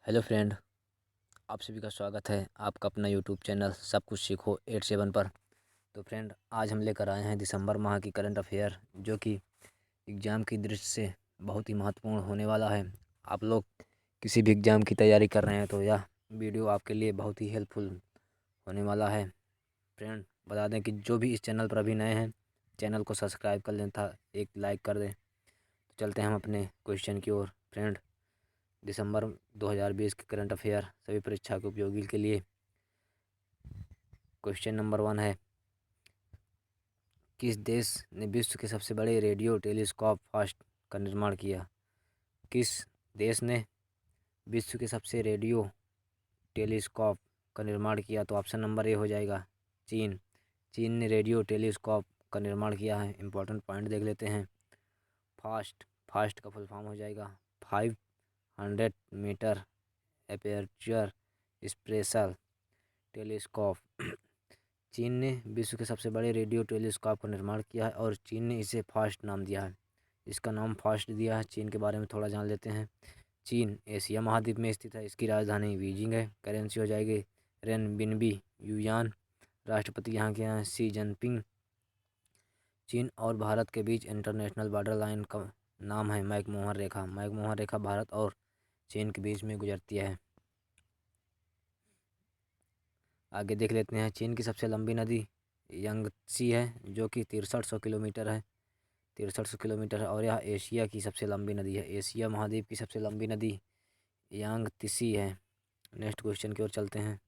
Hello friend, आप सभी का स्वागत है आपका अपना यूट्यूब चैनल सब कुछ सीखो 87 पर। तो फ्रेंड, आज हम लेकर आए हैं दिसंबर माह की करंट अफेयर, जो कि एग्ज़ाम की दृष्टि से बहुत ही महत्वपूर्ण होने वाला है। आप लोग किसी भी एग्ज़ाम की तैयारी कर रहे हैं तो यह वीडियो आपके लिए बहुत ही हेल्पफुल होने वाला है। फ्रेंड, बता दें कि जो भी इस चैनल पर अभी नए हैं, चैनल को सब्सक्राइब कर लें था, एक लाइक कर दें। तो चलते हैं हम अपने क्वेश्चन की ओर। फ्रेंड, दिसंबर 2020 के करंट अफेयर सभी परीक्षा के उपयोगी के लिए क्वेश्चन नंबर 1 है, किस देश ने विश्व के सबसे बड़े रेडियो टेलीस्कोप फास्ट का निर्माण किया? किस देश ने विश्व के सबसे रेडियो टेलीस्कोप का निर्माण किया? तो ऑप्शन नंबर ए हो जाएगा चीन। चीन ने रेडियो टेलीस्कोप का निर्माण किया है। इंपॉर्टेंट पॉइंट देख लेते हैं। फास्ट, फास्ट का फुल फॉर्म हो जाएगा 500 मीटर एपर्चर स्पेशल टेलीस्कोप। चीन ने विश्व के सबसे बड़े रेडियो टेलीस्कोप का निर्माण किया है और चीन ने इसे फास्ट नाम दिया है। इसका नाम फास्ट दिया है। चीन के बारे में थोड़ा जान लेते हैं। चीन एशिया महाद्वीप में स्थित है। इसकी राजधानी बीजिंग है। करेंसी हो जाएगी रेनबिनबी युआन। राष्ट्रपति यहाँ के हैं शी जिनपिंग। चीन और भारत के बीच इंटरनेशनल बॉर्डर लाइन का नाम है मैकमोहन रेखा। मैकमोहन रेखा भारत और चीन के बीच में गुजरती है। आगे देख लेते हैं। चीन की सबसे लंबी नदी यांगत्सी है, जो कि 6300 किलोमीटर है। 6300 किलोमीटर है और यह एशिया की सबसे लंबी नदी है। एशिया महाद्वीप की सबसे लंबी नदी यांगत्सी है। नेक्स्ट क्वेश्चन की ओर चलते हैं।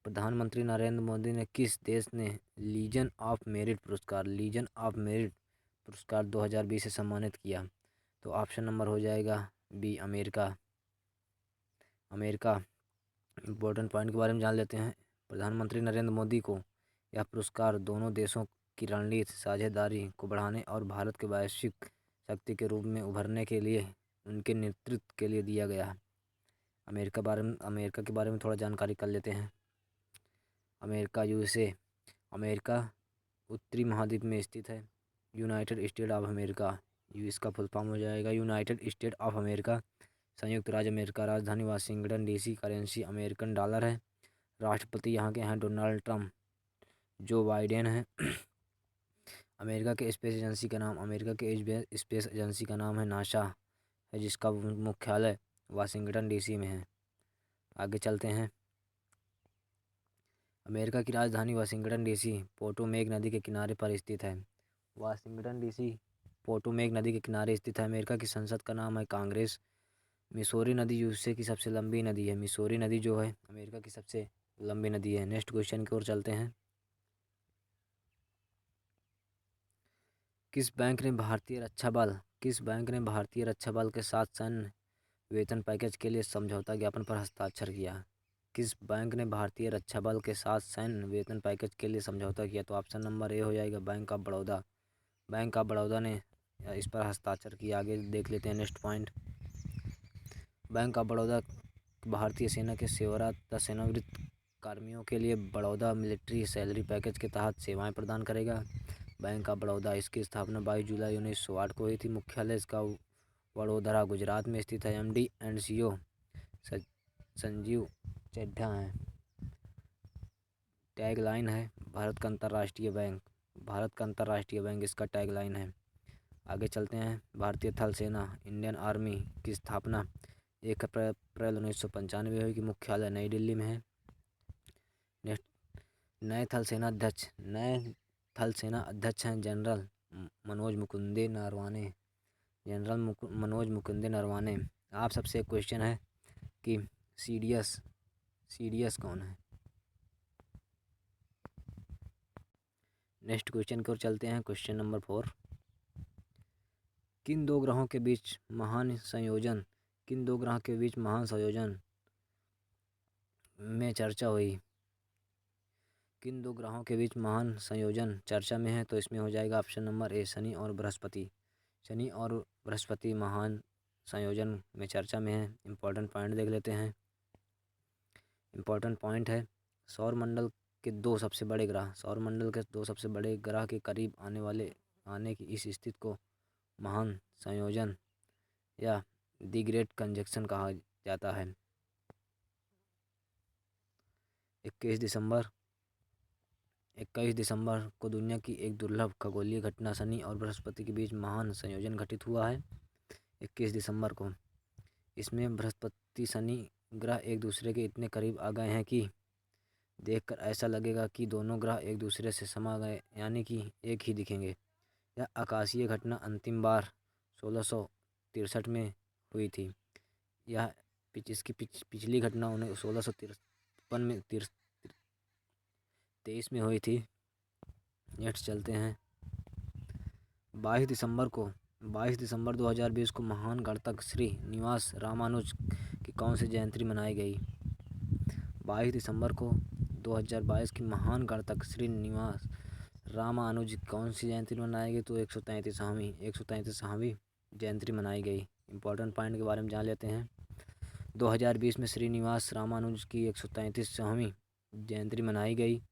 प्रधानमंत्री नरेंद्र मोदी ने किस देश ने लीजन ऑफ मेरिट पुरस्कार 2020 से सम्मानित किया? तो ऑप्शन नंबर हो जाएगा B America. America. Important point के बारे में जान लेते हैं। प्रधानमंत्री नरेंद्र मोदी को यह पुरस्कार दोनों देशों की रणनीतिक साझेदारी को बढ़ाने और भारत के वैश्विक शक्ति के रूप में उभरने के लिए उनके नेतृत्व के लिए दिया गया है। अमेरिका के बारे में थोड़ा जानकारी कर लेते हैं। America USA. अमेरिका उत्तरी महाद्वीप में स्थित है। यूनाइटेड स्टेट ऑफ अमेरिका, इसका फुल फॉर्म हो जाएगा यूनाइटेड स्टेट ऑफ अमेरिका। संयुक्त राज्य अमेरिका। राजधानी Washington DC. Currency American dollar है। राष्ट्रपति यहाँ के हैं डोनाल्ड ट्रम्प। जो बाइडेन है। अमेरिका के स्पेस एजेंसी का नाम है नासा है, जिसका मुख्यालय वाशिंगटन डीसी में है। आगे चलते हैं। अमेरिका की राजधानी वाशिंगटन डीसी पोटोमेक नदी के किनारे पर स्थित है। वाशिंगटन डीसी पोटोमेक नदी के किनारे स्थित है। अमेरिका की संसद का नाम है कांग्रेस। मिसौरी नदी यूएसए की सबसे लंबी नदी है। मिसौरी नदी जो है अमेरिका की सबसे लंबी नदी है। नेक्स्ट क्वेश्चन की ओर चलते हैं। किस बैंक ने भारतीय रक्षा बल के साथ सैन्य वेतन पैकेज के लिए समझौता ज्ञापन पर हस्ताक्षर किया? किस बैंक ने भारतीय रक्षा बल के साथ सैन्य वेतन पैकेज के लिए समझौता किया? तो ऑप्शन नंबर ए हो जाएगा bank of Baroda. Bank of Baroda ने इस पर हस्ताक्षर किया। आगे देख लेते हैं next point. Bank of Baroda भारतीय सेना के सेवारत तथा सेवानिवृत्त कर्मियों के लिए बड़ौदा मिलिट्री सैलरी पैकेज के तहत सेवाएं प्रदान करेगा। बैंक ऑफ बड़ौदा, इसकी स्थापना 22 जुलाई 1908 को हुई थी। मुख्यालय इसका वडोदरा गुजरात में स्थित है। MD and CEO Sanjeev Chadha हैं। टैगलाइन है भारत का अंतर्राष्ट्रीय बैंक। भारत का अंतर्राष्ट्रीय बैंक इसका टैगलाइन है। आगे चलते हैं। भारतीय थल सेना इंडियन आर्मी की स्थापना 1 अप्रैल 1995 हुई। की मुख्यालय नई दिल्ली में है। नेक्स्ट, नए थल सेना अध्यक्ष हैं जनरल मनोज मुकुंदे नरवाने। मनोज मुकुंदे नरवाने। आप सबसे एक क्वेश्चन है कि सीडीएस कौन है? नेक्स्ट क्वेश्चन की ओर चलते हैं। Question number 4। किन दो ग्रहों के बीच महान संयोजन में चर्चा हुई? किन दो ग्रहों के बीच महान संयोजन चर्चा में है? तो इसमें हो जाएगा ऑप्शन नंबर ए शनि और बृहस्पति। शनि और बृहस्पति महान संयोजन में चर्चा में है। इम्पोर्टेंट पॉइंट देख लेते हैं। इम्पोर्टेंट पॉइंट है सौरमंडल के दो सबसे बड़े ग्रह के करीब आने की इस स्थिति को महान संयोजन या दी ग्रेट कंजक्शन कहा जाता है? 21 दिसंबर 21 दिसंबर को दुनिया की एक दुर्लभ खगोलीय घटना शनि और बृहस्पति के बीच महान संयोजन घटित हुआ है। 21 दिसंबर को इसमें बृहस्पति शनि ग्रह एक दूसरे के इतने करीब आ गए हैं कि देखकर ऐसा लगेगा कि दोनों ग्रह एक दूसरे से समा गए, यानी कि एक ही दिखेंगे। यह आकाशीय घटना अंतिम बार 1663 में हुई थी। यह इसकी पिछली घटना उन्हें 1653 में 23 में हुई थी। नेक्स्ट चलते हैं। 22 दिसंबर 2020 को महान गणितज्ञ श्री निवास रामानुज की कौन सी जयंती मनाई गई? 22 दिसंबर को 2022 की महान गणितज्ञ श्री निवास रामानुज की कौन सी जयंती मनाई गई? तो 133वीं जयंती मनाई गई। इंपॉर्टेंट पॉइंट के बारे में जान लेते हैं। 2020 में श्रीनिवास रामानुज की 133वीं जयंती मनाई गई।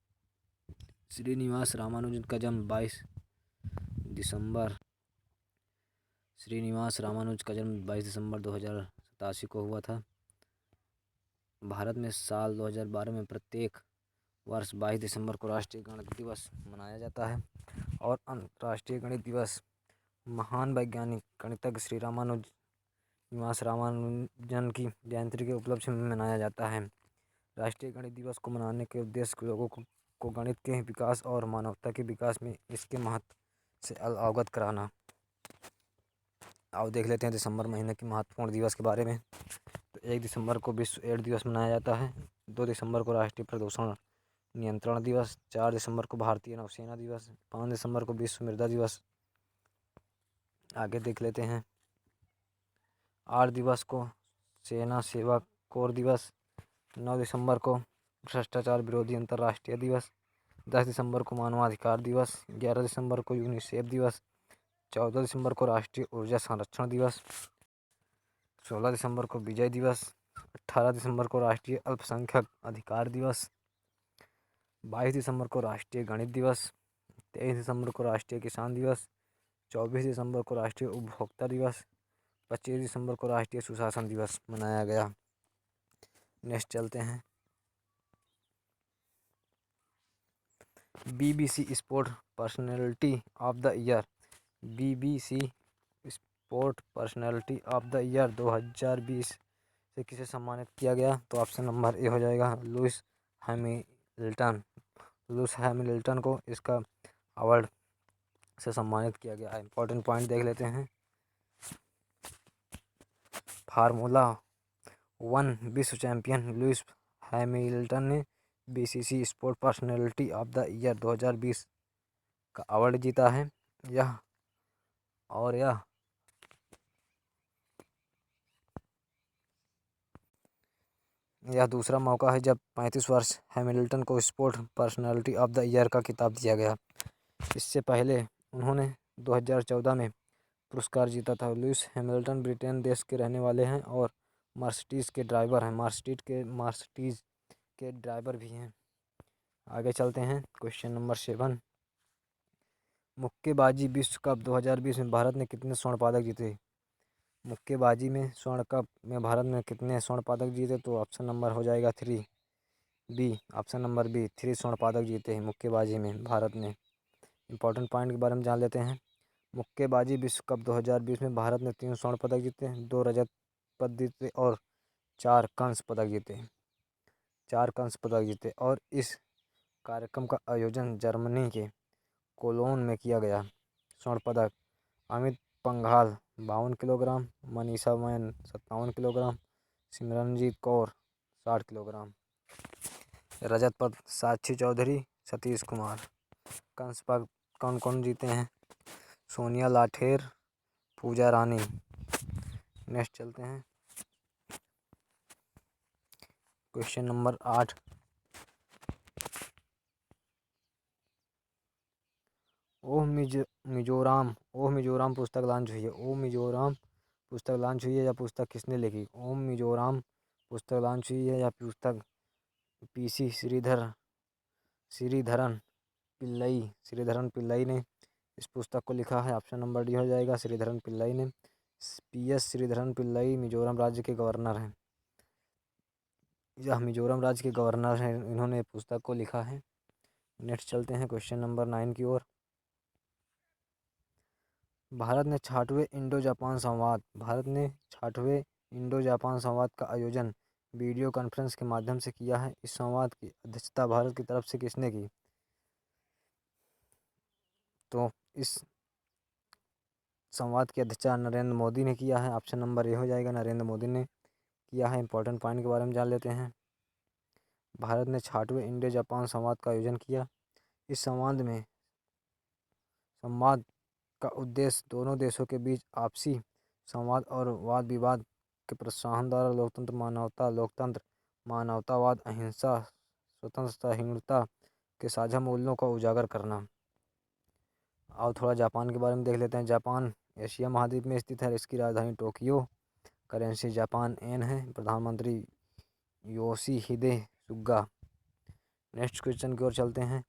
श्रीनिवास रामानुजन का जन्म 22 दिसंबर श्रीनिवास रामानुज का जन्म 22 दिसंबर 2087 को हुआ था। भारत में साल 2012 में प्रत्येक वर्ष 22 दिसंबर को राष्ट्रीय गणित दिवस मनाया जाता है और अंतर्राष्ट्रीय गणित दिवस महान वैज्ञानिक गणितज्ञ श्री निवास रामानुजन की जयंती के उपलक्ष्य में मनाया जाता है। राष्ट्रीय गणित दिवस को मनाने के उद्देश्य लोगों को गणित के विकास और मानवता के विकास में इसके महत्व से अवगत कराना। आओ देख लेते हैं दिसंबर महीने के महत्वपूर्ण दिवस के बारे में। तो 1 दिसंबर को विश्व एड्स दिवस मनाया जाता है। 2 दिसंबर को राष्ट्रीय प्रदूषण नियंत्रण दिवस। 4 दिसंबर को भारतीय नौसेना दिवस। 5 दिसंबर को विश्व मृदा दिवस। आगे देख लेते हैं। 8 दिवस को सेना सेवा कोर दिवस। 9 दिसंबर को भ्रष्टाचार विरोधी अंतर्राष्ट्रीय दिवस। 10 दिसंबर को मानवाधिकार दिवस। 11 दिसंबर को यूनिसेफ दिवस। 14 दिसंबर को राष्ट्रीय ऊर्जा संरक्षण दिवस। 16 दिसंबर को विजय दिवस। 18 दिसंबर को राष्ट्रीय अल्पसंख्यक अधिकार दिवस। 22 दिसंबर को राष्ट्रीय गणित दिवस। 23 दिसंबर को राष्ट्रीय किसान दिवस। 24 दिसंबर को राष्ट्रीय उपभोक्ता दिवस। 25 दिसंबर को राष्ट्रीय सुशासन दिवस मनाया गया। नेक्स्ट चलते हैं। BBC sport personality of the year. BBC sport personality of the year 2020 से किसे सम्मानित किया गया? तो ऑप्शन नंबर ए हो जाएगा लुइस हैमिल्टन। लुइस हैमिल्टन को इसका अवार्ड से सम्मानित किया गया है। इंपॉर्टेंट पॉइंट देख लेते हैं। फार्मूला 1 विश्व चैंपियन लुइस हैमिल्टन ने BCC sport personality of the year 2020 का अवार्ड जीता है। यह दूसरा मौका है जब 35 वर्ष हैमिल्टन को sport personality of the year का खिताब दिया गया। इससे पहले उन्होंने 2014 में पुरस्कार जीता था। लुइस हैमिल्टन ब्रिटेन देश के रहने वाले हैं और मर्सिडीज के ड्राइवर हैं। मर्सिडीज के ड्राइवर भी हैं। आगे चलते हैं। Question number 7। मुक्केबाजी विश्व कप 2020 में भारत ने कितने स्वर्ण पदक जीते? मुक्केबाजी में स्वर्ण कप में भारत ने कितने स्वर्ण पदक जीते? तो ऑप्शन नंबर हो जाएगा 3 बी। ऑप्शन नंबर बी 3 स्वर्ण पदक जीते हैं मुक्केबाजी में भारत ने। इंपॉर्टेंट पॉइंट के बारे में जान लेते हैं। मुक्केबाजी विश्व कप 2020 में भारत ने 3 स्वर्ण पदक जीते, 2 रजत पदक जीते और 4 कांस्य पदक जीते। और इस कार्यक्रम का आयोजन जर्मनी के कोलोन में किया गया। स्वर्ण पदक Amit Panghal 52 kilogram, Manisha Moun 57 kilogram, Simranjeet Kaur 60 kilogram. रजत पदक साक्षी चौधरी, सतीश कुमार। कांस्य पदक कौन कौन जीते हैं? सोनिया लाठेर, पूजा रानी। नेक्स्ट चलते हैं। Question number 8। ओह मिजोराम पुस्तक लॉन्च हुई है। ओह मिजोराम पुस्तक लॉन्च हुई है या पुस्तक किसने लिखी? ओम मिजोराम पुस्तक लॉन्च हुई है या पुस्तक PC श्रीधरन पिल्लई ने इस पुस्तक को लिखा है। ऑप्शन नंबर डी हो जाएगा श्रीधरन पिल्लई ने। PS श्रीधरन पिल्लई मिजोरम राज्य के गवर्नर हैं। यह मिजोरम राज्य के गवर्नर हैं, इन्होंने पुस्तक को लिखा है। नेक्स्ट चलते हैं क्वेश्चन नंबर 9 की ओर। भारत ने 60वें इंडो जापान संवाद का आयोजन वीडियो कॉन्फ्रेंस के माध्यम से किया है। इस संवाद की अध्यक्षता भारत की तरफ से किसने की? तो इस संवाद की अध्यक्षता नरेंद्र मोदी ने किया है। ऑप्शन नंबर ए हो जाएगा, नरेंद्र मोदी ने किया है। इंपॉर्टेंट पॉइंट के बारे में जान लेते हैं। भारत ने 60वें इंडो जापान संवाद का आयोजन किया। इस संवाद का उद्देश्य दोनों देशों के बीच आपसी संवाद और वाद विवाद के प्रोत्साहन द्वारा लोकतंत्र, मानवतावाद, अहिंसा, स्वतंत्रता के साझा मूल्यों को उजागर करना। और थोड़ा जापान के बारे में देख लेते हैं। जापान एशिया महाद्वीप में स्थित है। इसकी राजधानी टोक्यो, करेंसी जापान येन है। प्रधानमंत्री योशिहिदे सुगा। नेक्स्ट क्वेश्चन की ओर चलते हैं।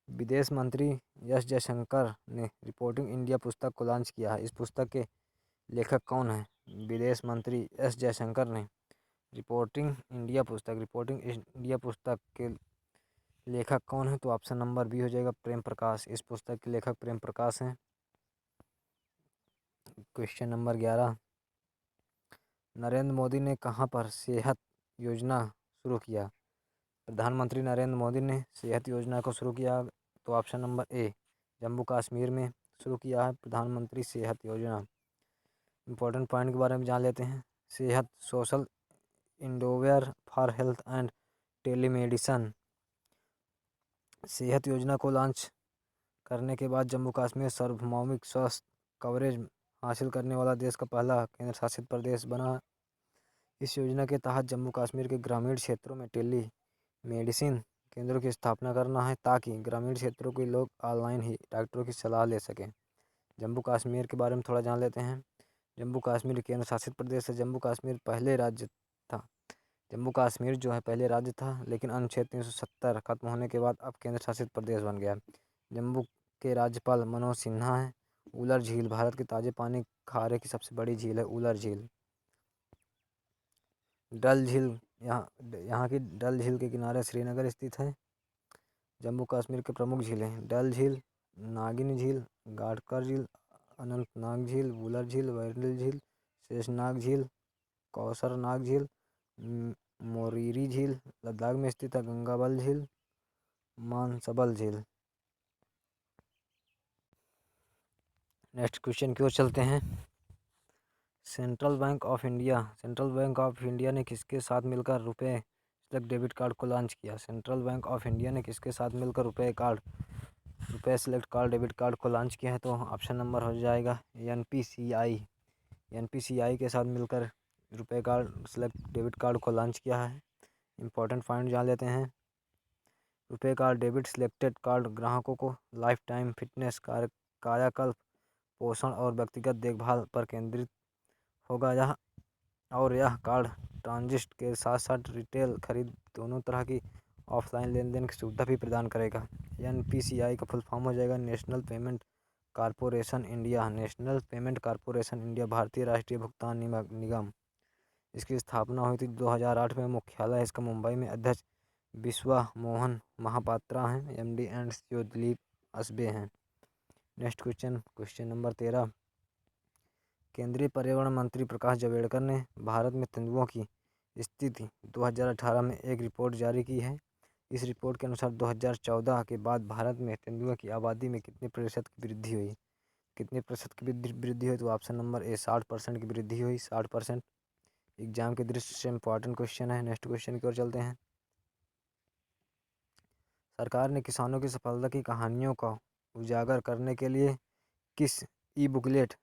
विदेश मंत्री एस जयशंकर ने रिपोर्टिंग इंडिया पुस्तक को लॉन्च किया है। इस पुस्तक के लेखक कौन हैं? विदेश मंत्री एस जयशंकर ने रिपोर्टिंग इंडिया पुस्तक के लेखक कौन है? तो ऑप्शन नंबर बी हो जाएगा, प्रेम प्रकाश। इस पुस्तक के लेखक प्रेम प्रकाश हैं। Question number 11। नरेंद्र मोदी ने कहाँ पर सेहत योजना शुरू किया? प्रधानमंत्री नरेंद्र मोदी ने सेहत योजना को शुरू किया। तो option number A, Jammu Kashmir में शुरू किया है प्रधानमंत्री सेहत योजना। इंपॉर्टेंट पॉइंट के बारे में जान लेते हैं। Sehat social endeavour for health and telemedicine. Sehat योजना को लॉन्च करने के बाद जम्मू कश्मीर सार्वभौमिक स्वास्थ्य कवरेज हासिल करने वाला देश का पहला केंद्र शासित प्रदेश बना। इस योजना के तहत जम्मू कश्मीर के ग्रामीण क्षेत्रों में टेली मेडिसिन केंद्रों की स्थापना करना है, ताकि ग्रामीण क्षेत्रों के लोग ऑनलाइन ही डॉक्टरों की सलाह ले सकें। जम्मू कश्मीर के बारे में थोड़ा जान लेते हैं। जम्मू कश्मीर केंद्र शासित प्रदेश है। जम्मू कश्मीर पहले राज्य था। जम्मू कश्मीर जो है पहले राज्य था, लेकिन अनुच्छेद 370 खत्म होने के बाद अब केंद्र शासित प्रदेश बन गया। जम्मू के राज्यपाल मनोज सिन्हा हैं। उलर झील भारत के ताजे पानी खारे की सबसे बड़ी झील है, उलर झील। डल झील यहाँ की डल झील के किनारे श्रीनगर स्थित है। जम्मू कश्मीर के प्रमुख झीलें डल झील, नागिन झील, गाडकर झील, अनंतनाग झील, वुलर झील, वैरल झील, शेषनाग झील, कौसरनाग झील, मोरीरी झील। लद्दाख में स्थित है गंगाबल झील, मानसबल झील। नेक्स्ट क्वेश्चन की ओर चलते हैं। सेंट्रल बैंक ऑफ इंडिया ने किसके साथ मिलकर रुपए सेलेक्ट डेबिट कार्ड को लॉन्च किया? सेंट्रल बैंक ऑफ इंडिया ने किसके साथ मिलकर रुपए सेलेक्ट कार्ड डेबिट कार्ड को लॉन्च किया है? तो ऑप्शन नंबर हो जाएगा एनपीसीआई के साथ मिलकर रुपए कार्ड सेलेक्ट डेबिट कार्ड को लॉन्च किया है। इंपॉर्टेंट पॉइंट जान लेते हैं। रुपए कार्ड डेबिट सेलेक्टेड कार्ड ग्राहकों को लाइफ टाइम फिटनेस, कायाकल्प, पोषण और व्यक्तिगत देखभाल पर केंद्रित होगा। यह कार्ड ट्रांजिट के साथ साथ रिटेल खरीद दोनों तरह की ऑफलाइन लेन देन की सुविधा भी प्रदान करेगा। एनपीसीआई का फुल फॉर्म हो जाएगा नेशनल पेमेंट कॉरपोरेशन इंडिया, भारतीय राष्ट्रीय भुगतान निगम। इसकी स्थापना हुई थी 2008 में। मुख्यालय इसका मुंबई में। अध्यक्ष विश्वा मोहन महापात्रा हैं। MD and CEO Dilip Asbe हैं। Next question number 13। केंद्रीय पर्यावरण मंत्री प्रकाश जावड़ेकर ने भारत में तेंदुओं की स्थिति 2018 में एक रिपोर्ट जारी की है। इस रिपोर्ट के अनुसार 2014 के बाद भारत में तेंदुओं की आबादी में कितने प्रतिशत की वृद्धि हुई? तो ऑप्शन नंबर ए 60% की वृद्धि हुई। 60%। एग्जाम की दृष्टि से इंपॉर्टेंट क्वेश्चन है। नेक्स्ट क्वेश्चन की ओर चलते हैं। सरकार ने किसानों की सफलता की कहानियों को उजागर करने के लिए किस ई बुकलेट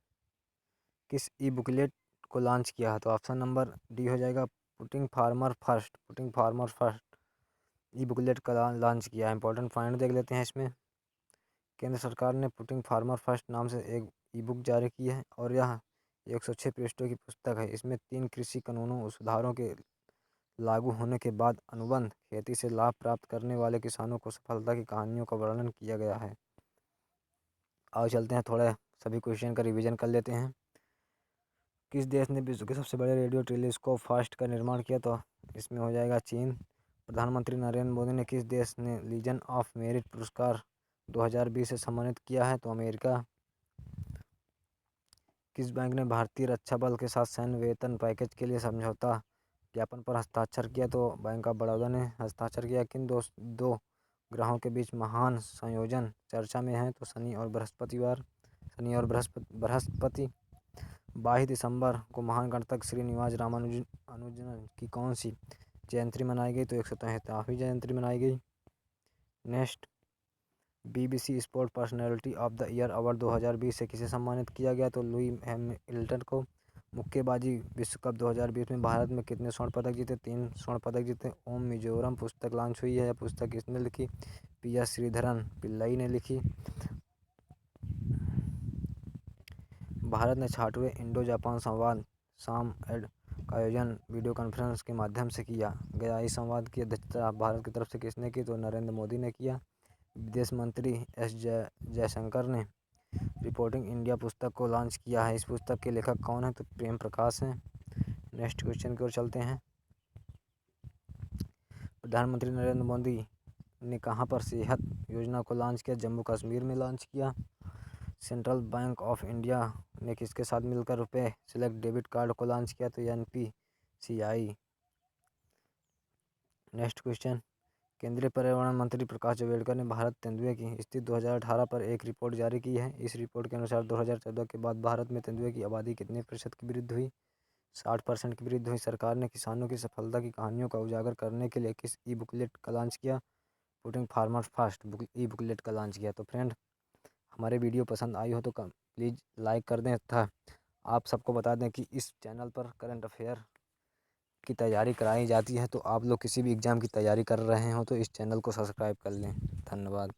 को लॉन्च किया है? तो ऑप्शन नंबर डी हो जाएगा, पुटिंग फार्मर फर्स्ट ई बुकलेट का लॉन्च किया है। इंपॉर्टेंट पॉइंट देख लेते हैं इसमें। केंद्र सरकार ने पुटिंग फार्मर फर्स्ट नाम से एक ई बुक जारी की है, और यह 106 पृष्ठों की पुस्तक है। इसमें 3 कृषि कानूनों और सुधारों के लागू होने के बाद अनुबंध खेती से लाभ प्राप्त करने वाले किसानों को सफलता की कहानियों का वर्णन किया गया है। आओ चलते हैं, थोड़ा सभी क्वेश्चन का रिवीजन कर लेते हैं। किस देश ने विश्व के सबसे बड़े रेडियो टेलीस्कोप फास्ट का निर्माण किया? तो इसमें हो जाएगा चीन। प्रधानमंत्री नरेंद्र मोदी ने किस देश ने लीजन ऑफ मेरिट पुरस्कार 2020 से सम्मानित किया है? तो अमेरिका। किस बैंक ने भारतीय रक्षा बल के साथ सैन्य वेतन पैकेज के लिए समझौता ज्ञापन पर हस्ताक्षर किया? तो बैंक ऑफ बड़ौदा ने हस्ताक्षर किया। किन दो ग्रहों के बीच महान संयोजन चर्चा में है? तो शनि और बृहस्पति। 22 दिसंबर को महान गणितज्ञ श्रीनिवास रामानुजन की कौन सी जयंती मनाई गई? तो 173वीं जयंती मनाई गई। Next, BBC sport personality of the year award 2020 से किसे सम्मानित किया गया? तो लुई हैमिल्टन को। मुक्केबाजी विश्व कप 2020 में भारत में कितने स्वर्ण पदक जीते? 3 स्वर्ण पदक जीते। ओम मिजोरम पुस्तक लॉन्च हुई है। पुस्तक किसने लिखी? PS श्रीधरन पिल्लई ने लिखी। भारत ने 66वें इंडो जापान संवाद SAM-AD का आयोजन वीडियो कॉन्फ्रेंस के माध्यम से किया गया। इस संवाद की अध्यक्षता भारत की तरफ से किसने की? तो नरेंद्र मोदी ने किया। विदेश मंत्री S जयशंकर ने रिपोर्टिंग इंडिया पुस्तक को लॉन्च किया है। इस पुस्तक के लेखक कौन है? तो प्रेम प्रकाश हैं। नेक्स्ट क्वेश्चन की ओर चलते हैं। प्रधानमंत्री नरेंद्र मोदी ने कहां पर सेहत योजना को लॉन्च किया? जम्मू कश्मीर में लॉन्च किया। सेंट्रल बैंक ऑफ इंडिया ने किसके साथ मिलकर रुपए सिलेक्ट डेबिट कार्ड को लॉन्च किया? तो NPCI। नेक्स्ट क्वेश्चन, केंद्रीय पर्यावरण मंत्री प्रकाश जावड़ेकर ने भारत तेंदुए की स्थिति 2018 पर एक रिपोर्ट जारी की है। इस रिपोर्ट के अनुसार 2014 के बाद भारत में तेंदुए की आबादी कितने प्रतिशत की वृद्धि हुई? 60% की वृद्धि हुई। सरकार ने किसानों की सफलता की कहानियों का उजागर करने के लिए किस ई बुकलेट का लॉन्च किया? पुटिंग फार्मर्स फर्स्ट ई बुकलेट का लॉन्च किया। तो फ्रेंड, हमारे वीडियो पसंद आई हो तो प्लीज़ लाइक कर दें तथा आप सबको बता दें कि इस चैनल पर करंट अफेयर की तैयारी कराई जाती है। तो आप लोग किसी भी एग्ज़ाम की तैयारी कर रहे हो तो इस चैनल को सब्सक्राइब कर लें। धन्यवाद।